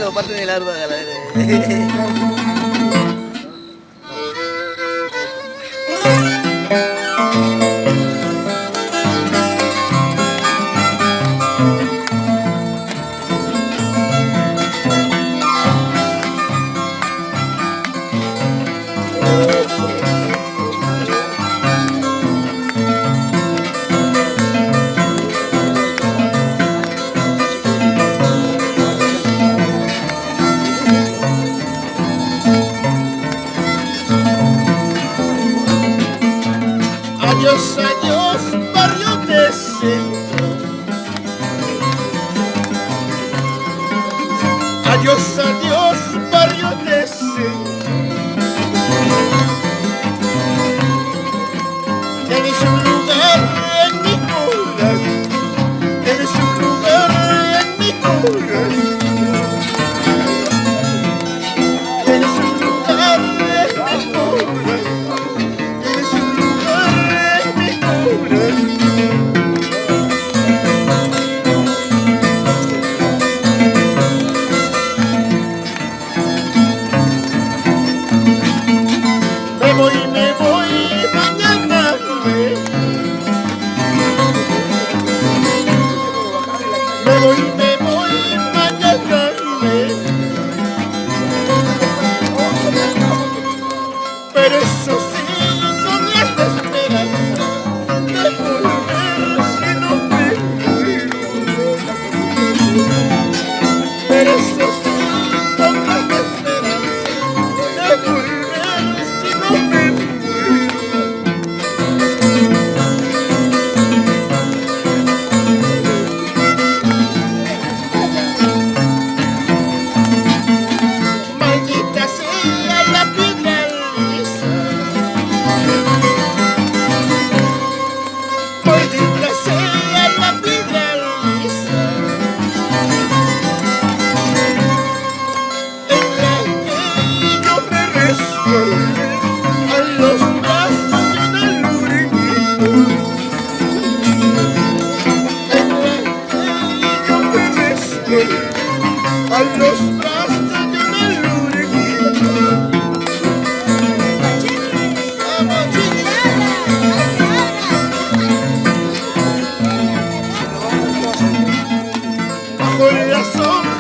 Claro, parte de la rueda. Adiós, adiós, barrio de centro. Adiós, adiós, barrio de centro. Tienes un lugar en mi corazón. Tienes un lugar en mi corazón. Tienes un lugar en mi corazón. Tienes un lugar en mi corazón. Me voy, mañana me voy, mañana pero eso sí, con las esperanza de volver si no me muero. Pero eso sí, con las esperanza de volver si no me muero. Maldita sea la piedra lisa. Maldita sea la piedra lisa en la que yo me resbalé a los brazos de una lureguita. En la que yo me resbalé a los brazos de una lureguita. Vamos, bajo la sombra